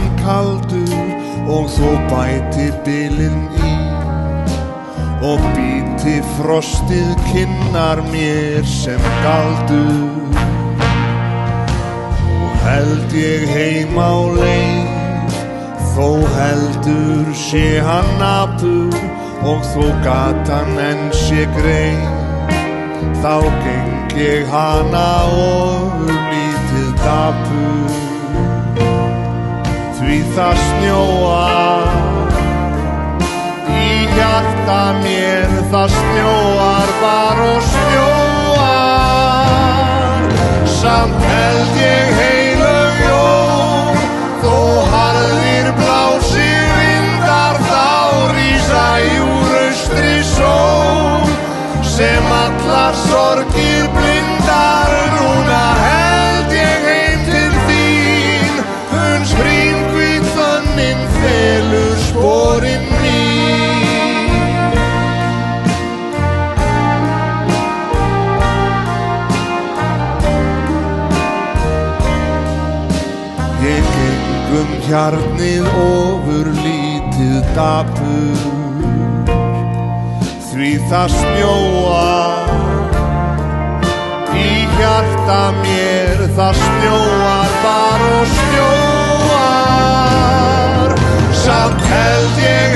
hann kaldur og þó bæti bilin í og bíti frostið kinnar mér sem galdur. Og held ég heim á leið, þó heldur sé hann napur og þó gatan enn sé greið, þá geng ég hana ofurlítið dapur. Því það snjóar í hjarta mér, það snjóar bara og snjóar. Samt held ég heilög jól, þó harðir blási vindar, þá rísa úr austri sól sem allar sorgir blindar. Núna held ég heim til þín, uns hrímhvít þönnin felur sporin mín. Ég geng hjarnið ofurlítið dapur, því það snjóar í hjarta mér, það snjóar bara og snjóar. Samt held ég